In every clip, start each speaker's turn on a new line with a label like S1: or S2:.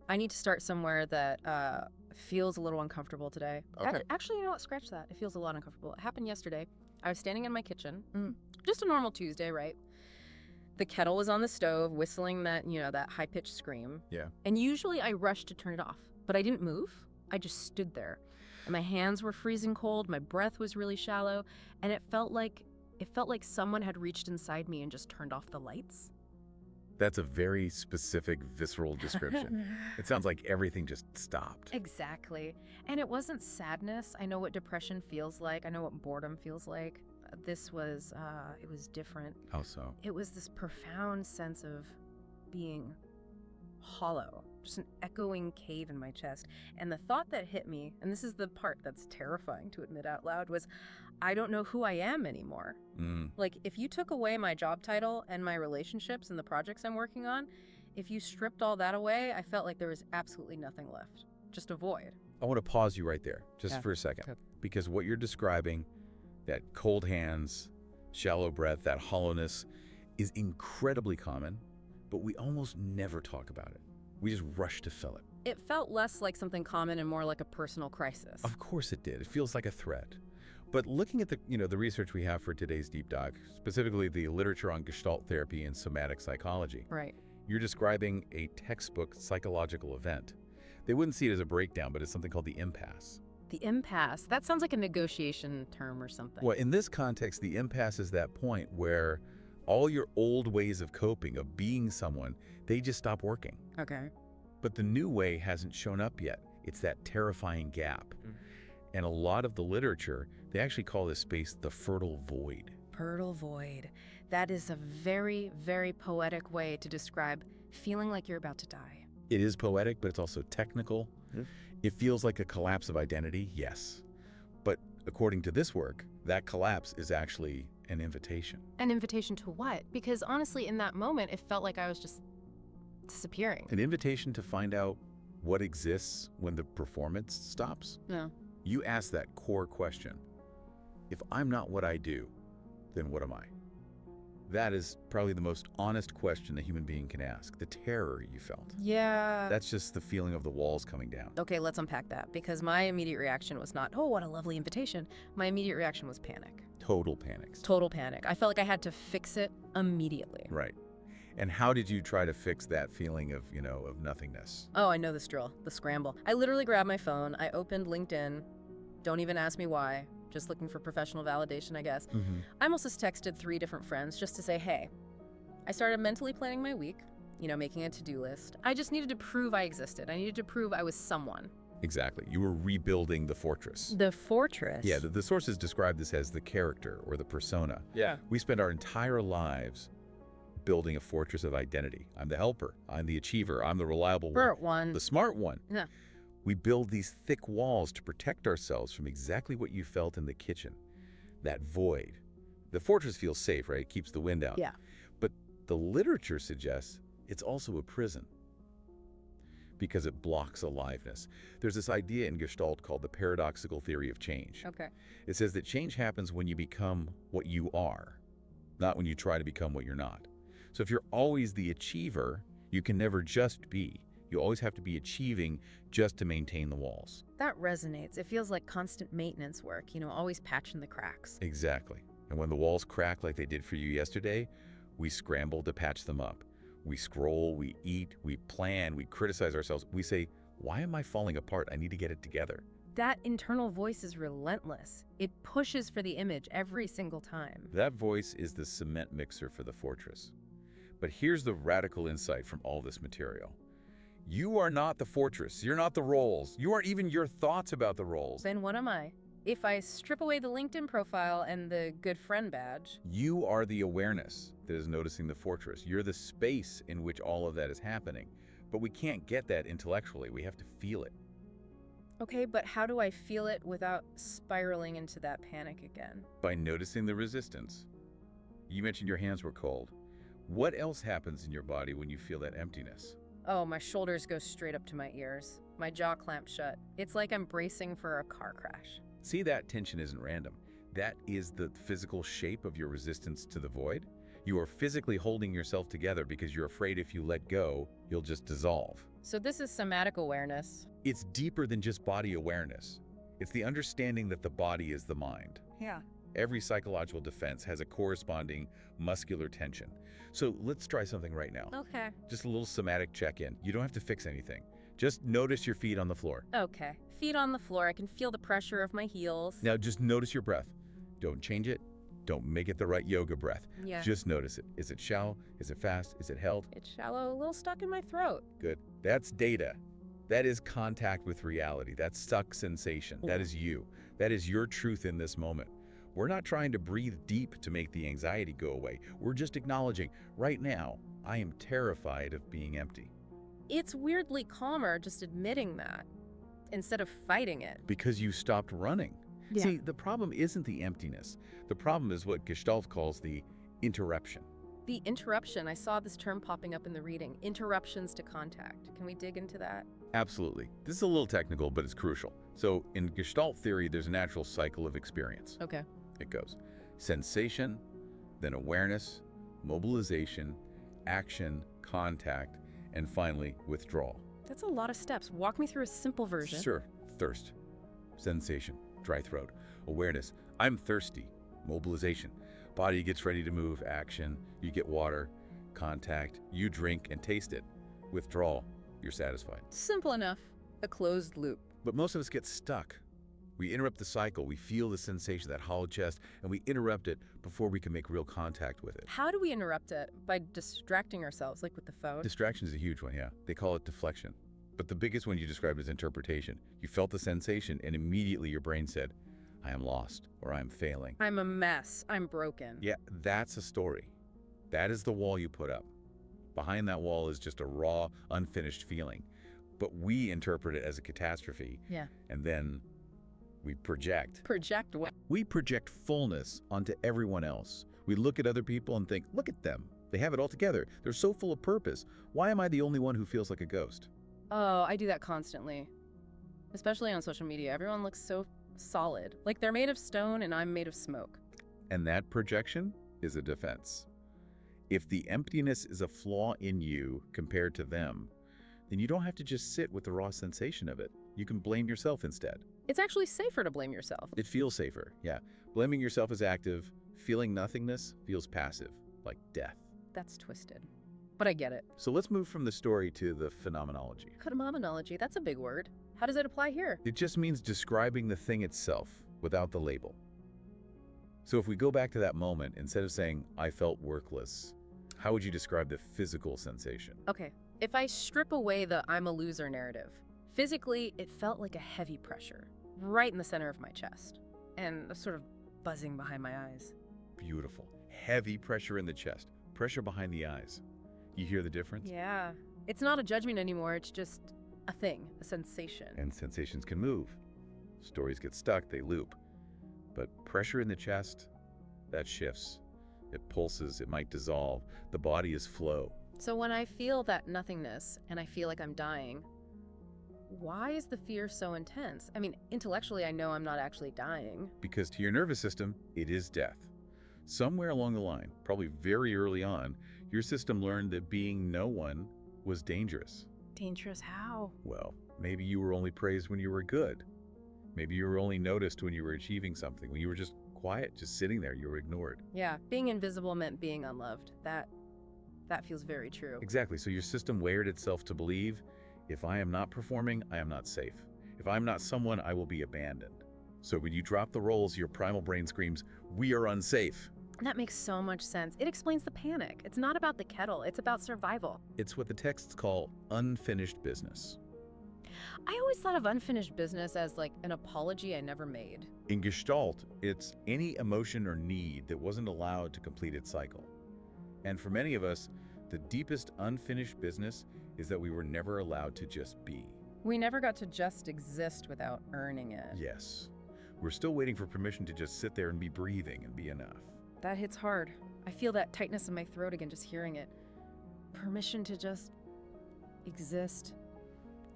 S1: I need to start somewhere that feels a little uncomfortable today.
S2: Okay.
S1: Actually, you know what? Scratch that. It feels a lot uncomfortable. It happened yesterday. I was standing in my kitchen, just a normal Tuesday, right? The kettle was on the stove, whistling that high-pitched scream.
S2: Yeah.
S1: And usually I rush to turn it off, but I didn't move. I just stood there. And my hands were freezing cold, my breath was really shallow, and it felt like someone had reached inside me and just turned off the lights.
S2: That's a very specific, visceral description. It sounds like everything just stopped.
S1: Exactly. And it wasn't sadness. I know what depression feels like. I know what boredom feels like. This was, it was different.
S2: How so?
S1: It was this profound sense of being hollow, just an echoing cave in my chest. And the thought that hit me, and this is the part that's terrifying to admit out loud, was I don't know who I am anymore. Like, if you took away my job title and my relationships and the projects I'm working on, if you stripped all that away, I felt like there was absolutely nothing left. Just a void.
S2: I want to pause you right there, just
S1: Yeah.
S2: for a second.
S1: Good.
S2: Because what you're describing, that cold hands, shallow breath, that hollowness, is incredibly common, but we almost never talk about it. We just rush to fill it.
S1: It felt less like something common and more like a personal crisis.
S2: Of course it did. It feels like a threat. But looking at the research we have for today's deep dive, specifically the literature on Gestalt therapy and somatic psychology,
S1: Right.
S2: you're describing a textbook psychological event. They wouldn't see it as a breakdown, but it's something called the impasse.
S1: The impasse. That sounds like a negotiation term or something.
S2: Well, in this context, the impasse is that point where all your old ways of coping, of being someone, they just stop working.
S1: Okay.
S2: But the new way hasn't shown up yet. It's that terrifying gap. And a lot of the literature, they actually call this space the fertile void.
S1: Fertile void. That is a very, very poetic way to describe feeling like you're about to die.
S2: It is poetic, but it's also technical. It feels like a collapse of identity, yes. But according to this work, that collapse is actually an invitation.
S1: An invitation to what? Because honestly, in that moment, it felt like I was just disappearing.
S2: An invitation to find out what exists when the performance stops.
S1: No.
S2: You ask that core question. If I'm not what I do, then what am I? That is probably the most honest question a human being can ask. The terror you felt.
S1: Yeah.
S2: That's just the feeling of the walls coming down.
S1: Okay, let's unpack that, because my immediate reaction was not, oh, what a lovely invitation. My immediate reaction was panic.
S2: Total panics.
S1: Total panic. I felt like I had to fix it immediately.
S2: Right. And how did you try to fix that feeling of, of nothingness?
S1: Oh, I know this drill, the scramble. I literally grabbed my phone, I opened LinkedIn, don't even ask me why, just looking for professional validation, I guess. I almost just texted 3 different friends just to say, hey, I started mentally planning my week, making a to-do list. I just needed to prove I existed. I needed to prove I was someone.
S2: Exactly. You were rebuilding the fortress.
S1: The fortress?
S2: Yeah, the sources describe this as the character or the persona.
S1: Yeah.
S2: We spend our entire lives building a fortress of identity. I'm the helper. I'm the achiever. I'm the reliable one. The smart one.
S1: Yeah.
S2: We build these thick walls to protect ourselves from exactly what you felt in the kitchen, that void. The fortress feels safe, right? It keeps the wind out.
S1: Yeah.
S2: But the literature suggests it's also a prison because it blocks aliveness. There's this idea in Gestalt called the paradoxical theory of change.
S1: Okay.
S2: It says that change happens when you become what you are, not when you try to become what you're not. So if you're always the achiever, you can never just be. You always have to be achieving just to maintain the walls.
S1: That resonates. It feels like constant maintenance work, always patching the cracks.
S2: Exactly. And when the walls crack like they did for you yesterday, we scramble to patch them up. We scroll, we eat, we plan, we criticize ourselves. We say, why am I falling apart? I need to get it together.
S1: That internal voice is relentless. It pushes for the image every single time.
S2: That voice is the cement mixer for the fortress. But here's the radical insight from all this material. You are not the fortress. You're not the roles. You aren't even your thoughts about the roles.
S1: Then what am I? If I strip away the LinkedIn profile and the good friend badge.
S2: You are the awareness that is noticing the fortress. You're the space in which all of that is happening. But we can't get that intellectually. We have to feel it.
S1: Okay, but how do I feel it without spiraling into that panic again?
S2: By noticing the resistance. You mentioned your hands were cold. What else happens in your body when you feel that emptiness?
S1: Oh, my shoulders go straight up to my ears. My jaw clamps shut. It's like I'm bracing for a car crash.
S2: See, that tension isn't random. That is the physical shape of your resistance to the void. You are physically holding yourself together because you're afraid if you let go, you'll just dissolve.
S1: So this is somatic awareness.
S2: It's deeper than just body awareness. It's the understanding that the body is the mind.
S1: Yeah.
S2: Every psychological defense has a corresponding muscular tension. So let's try something right now.
S1: Okay.
S2: Just a little somatic check-in. You don't have to fix anything. Just notice your feet on the floor.
S1: Okay. Feet on the floor. I can feel the pressure of my heels.
S2: Now just notice your breath. Don't change it. Don't make it the right yoga breath.
S1: Yeah.
S2: Just notice it. Is it shallow? Is it fast? Is it held?
S1: It's shallow, a little stuck in my throat.
S2: Good. That's data. That is contact with reality. That's stuck sensation. That is you. That is your truth in this moment. We're not trying to breathe deep to make the anxiety go away. We're just acknowledging, right now, I am terrified of being empty.
S1: It's weirdly calmer just admitting that instead of fighting it.
S2: Because you stopped running.
S1: Yeah.
S2: See, the problem isn't the emptiness. The problem is what Gestalt calls the interruption.
S1: The interruption, I saw this term popping up in the reading, interruptions to contact. Can we dig into that?
S2: Absolutely. This is a little technical, but it's crucial. So in Gestalt theory, there's a natural cycle of experience.
S1: Okay.
S2: It goes sensation, then awareness, mobilization, action, contact, and finally withdrawal.
S1: That's a lot of steps. Walk me through a simple version.
S2: Sure. Thirst, sensation, dry throat, awareness, I'm thirsty, mobilization, body gets ready to move, action, you get water, contact, you drink and taste it, withdrawal, you're satisfied.
S1: Simple enough. A closed loop.
S2: But most of us get stuck. We interrupt the cycle, we feel the sensation, that hollow chest, and we interrupt it before we can make real contact with it.
S1: How do we interrupt it? By distracting ourselves, like with the phone?
S2: Distraction is a huge one, yeah. They call it deflection. But the biggest one you described is interpretation. You felt the sensation and immediately your brain said, I am lost or I'm failing.
S1: I'm a mess. I'm broken.
S2: Yeah, that's a story. That is the wall you put up. Behind that wall is just a raw, unfinished feeling. But we interpret it as a catastrophe.
S1: Yeah.
S2: And then we project.
S1: Project what?
S2: We project fullness onto everyone else. We look at other people and think, look at them. They have it all together. They're so full of purpose. Why am I the only one who feels like a ghost?
S1: Oh, I do that constantly. Especially on social media. Everyone looks so solid. Like they're made of stone and I'm made of smoke.
S2: And that projection is a defense. If the emptiness is a flaw in you compared to them, then you don't have to just sit with the raw sensation of it. You can blame yourself instead.
S1: It's actually safer to blame yourself.
S2: It feels safer, yeah. Blaming yourself is active. Feeling nothingness feels passive, like death.
S1: That's twisted. But I get it.
S2: So let's move from the story to the phenomenology.
S1: Phenomenology, that's a big word. How does it apply here?
S2: It just means describing the thing itself without the label. So if we go back to that moment, instead of saying, I felt worthless, how would you describe the physical sensation?
S1: Okay, if I strip away the I'm a loser narrative, physically, it felt like a heavy pressure right in the center of my chest and a sort of buzzing behind my eyes.
S2: Beautiful. Heavy pressure in the chest, pressure behind the eyes. You hear the difference?
S1: Yeah. It's not a judgment anymore, it's just a thing, a sensation.
S2: And sensations can move. Stories get stuck, they loop. But pressure in the chest, that shifts. It pulses, it might dissolve. The body is flow.
S1: So when I feel that nothingness and I feel like I'm dying, why is the fear so intense? I mean, intellectually, I know I'm not actually dying.
S2: Because to your nervous system, it is death. Somewhere along the line, probably very early on, your system learned that being no one was dangerous.
S1: Dangerous how?
S2: Well, maybe you were only praised when you were good. Maybe you were only noticed when you were achieving something. When you were just quiet, just sitting there, you were ignored.
S1: Yeah, being invisible meant being unloved. That feels very true.
S2: Exactly. So your system wired itself to believe, if I am not performing, I am not safe. If I'm not someone, I will be abandoned. So when you drop the roles, your primal brain screams, we are unsafe.
S1: That makes so much sense. It explains the panic. It's not about the kettle, it's about survival.
S2: It's what the texts call unfinished business.
S1: I always thought of unfinished business as like an apology I never made.
S2: In Gestalt, it's any emotion or need that wasn't allowed to complete its cycle. And for many of us, the deepest unfinished business is that we were never allowed to just be.
S1: We never got to just exist without earning it.
S2: Yes. We're still waiting for permission to just sit there and be breathing and be enough.
S1: That hits hard. I feel that tightness in my throat again just hearing it. Permission to just exist.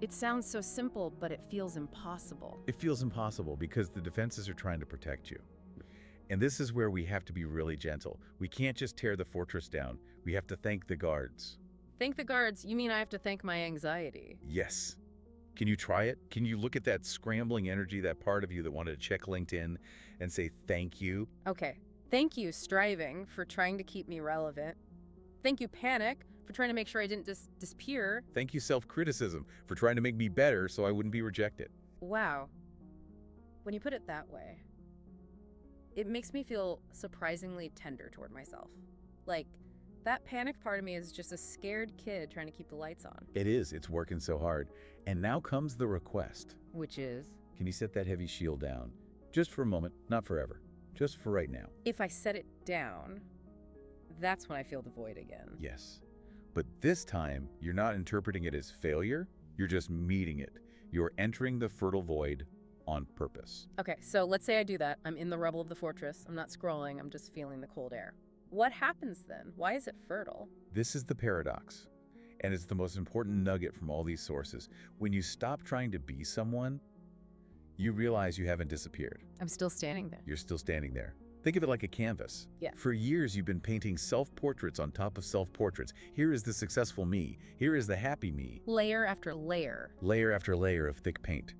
S1: It sounds so simple, but it feels impossible.
S2: It feels impossible because the defenses are trying to protect you. And this is where we have to be really gentle. We can't just tear the fortress down. We have to thank the guards.
S1: Thank the guards. You mean I have to thank my anxiety?
S2: Yes. Can you try it? Can you look at that scrambling energy, that part of you that wanted to check LinkedIn and say thank you?
S1: Okay. Thank you, striving, for trying to keep me relevant. Thank you, panic, for trying to make sure I didn't disappear.
S2: Thank you, self-criticism, for trying to make me better so I wouldn't be rejected.
S1: Wow. When you put it that way, it makes me feel surprisingly tender toward myself. Like, that panic part of me is just a scared kid trying to keep the lights on.
S2: It is. It's working so hard. And now comes the request.
S1: Which is?
S2: Can you set that heavy shield down? Just for a moment, not forever. Just for right now.
S1: If I set it down, that's when I feel the void again.
S2: Yes. But this time, you're not interpreting it as failure. You're just meeting it. You're entering the fertile void on purpose.
S1: Okay, so let's say I do that. I'm in the rubble of the fortress. I'm not scrolling. I'm just feeling the cold air. What happens then? Why is it fertile?
S2: This is the paradox. And it's the most important nugget from all these sources. When you stop trying to be someone, you realize you haven't disappeared.
S1: I'm still standing there.
S2: You're still standing there. Think of it like a canvas.
S1: Yeah.
S2: For years, you've been painting self-portraits on top of self-portraits. Here is the successful me. Here is the happy me.
S1: Layer after layer.
S2: Layer after layer of thick paint.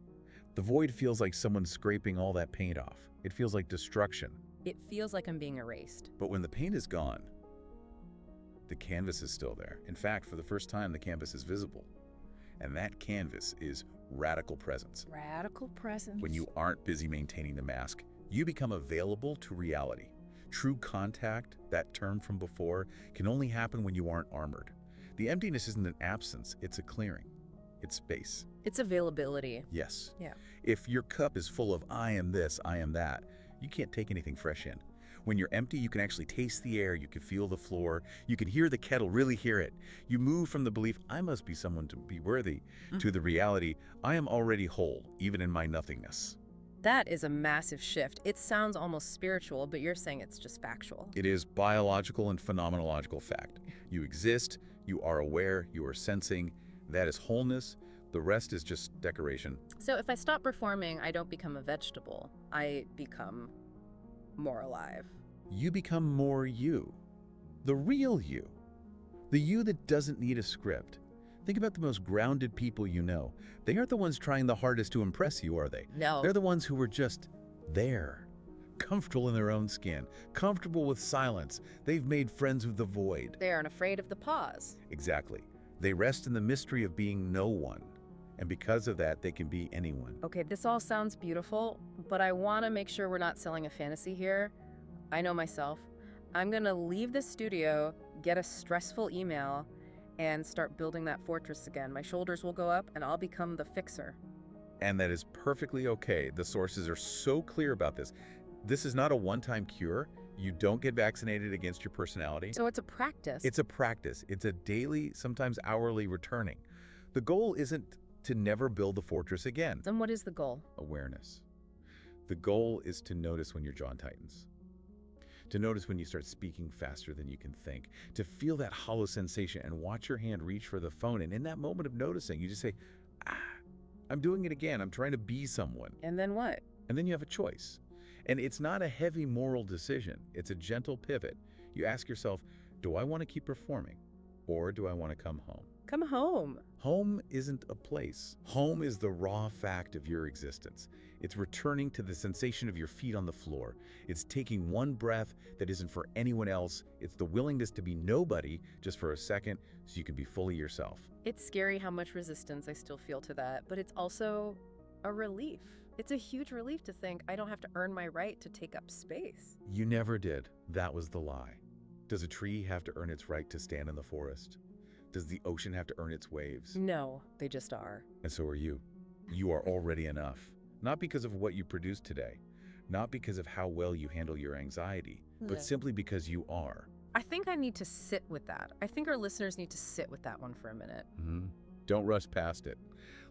S2: The void feels like someone scraping all that paint off. It feels like destruction.
S1: It feels like I'm being erased.
S2: But when the paint is gone, the canvas is still there. In fact, for the first time, the canvas is visible. And that canvas is radical presence.
S1: Radical presence.
S2: When you aren't busy maintaining the mask, you become available to reality. True contact, that term from before, can only happen when you aren't armored. The emptiness isn't an absence, it's a clearing. It's space.
S1: It's availability.
S2: Yes.
S1: Yeah.
S2: If your cup is full of I am this, I am that, you can't take anything fresh in. When you're empty, you can actually taste the air, you can feel the floor, you can hear the kettle, really hear it. You move from the belief, I must be someone to be worthy, to the reality, I am already whole, even in my nothingness.
S1: That is a massive shift. It sounds almost spiritual, but you're saying it's just factual.
S2: It is biological and phenomenological fact. You exist, you are aware, you are sensing. That is wholeness. The rest is just decoration.
S1: So if I stop performing, I don't become a vegetable. I become more alive.
S2: You become more you. The real you. The you that doesn't need a script. Think about the most grounded people you know. They aren't the ones trying the hardest to impress you, are they?
S1: No.
S2: They're the ones who are just there. Comfortable in their own skin. Comfortable with silence. They've made friends with the void.
S1: They aren't afraid of the pause.
S2: Exactly. They rest in the mystery of being no one. And because of that, they can be anyone.
S1: Okay, this all sounds beautiful, but I want to make sure we're not selling a fantasy here. I know myself. I'm going to leave the studio, get a stressful email, and start building that fortress again. My shoulders will go up, and I'll become the fixer.
S2: And that is perfectly okay. The sources are so clear about this. This is not a one-time cure. You don't get vaccinated against your personality.
S1: So it's a practice.
S2: It's a practice. It's a daily, sometimes hourly returning. The goal isn't to never build the fortress again.
S1: Then what is the goal?
S2: Awareness. The goal is to notice when your jaw tightens. To notice when you start speaking faster than you can think. To feel that hollow sensation and watch your hand reach for the phone. And in that moment of noticing, you just say, I'm doing it again. I'm trying to be someone.
S1: And then what?
S2: And then you have a choice. And it's not a heavy moral decision. It's a gentle pivot. You ask yourself, do I want to keep performing? Or do I want to come home?
S1: Come home.
S2: Home isn't a place. Home is the raw fact of your existence. It's returning to the sensation of your feet on the floor. It's taking one breath that isn't for anyone else. It's the willingness to be nobody just for a second so you can be fully yourself.
S1: It's scary how much resistance I still feel to that, but it's also a relief. It's a huge relief to think I don't have to earn my right to take up space.
S2: You never did. That was the lie. Does a tree have to earn its right to stand in the forest? Does the ocean have to earn its waves?
S1: No, they just are.
S2: And so are you. You are already enough. Not because of what you produce today, not because of how well you handle your anxiety, but simply because you are.
S1: I think I need to sit with that. I think our listeners need to sit with that one for a minute.
S2: Don't rush past it.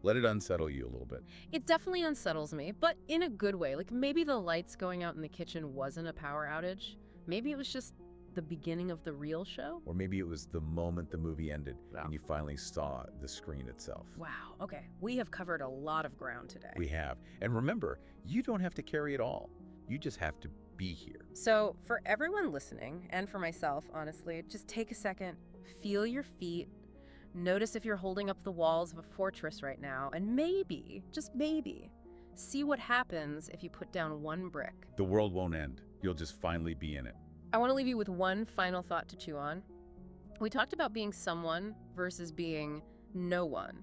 S2: Let it unsettle you a little bit.
S1: It definitely unsettles me, but in a good way. Like maybe the lights going out in the kitchen wasn't a power outage. Maybe it was just the beginning of the real show.
S2: Or maybe it was the moment the movie ended
S1: Wow.
S2: and you finally saw the screen itself.
S1: Wow, okay. We have covered a lot of ground today.
S2: We have. And remember, you don't have to carry it all. You just have to be here.
S1: So for everyone listening, and for myself, honestly, just take a second, feel your feet, Notice if you're holding up the walls of a fortress right now, and maybe, just maybe, see what happens if you put down one brick.
S2: The world won't end. You'll just finally be in it.
S1: I want to leave you with one final thought to chew on. We talked about being someone versus being no one.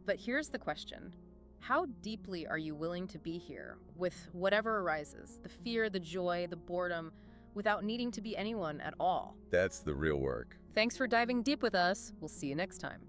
S1: But here's the question. How deeply are you willing to be here with whatever arises, the fear, the joy, the boredom, without needing to be anyone at all?
S2: That's the real work.
S1: Thanks for diving deep with us. We'll see you next time.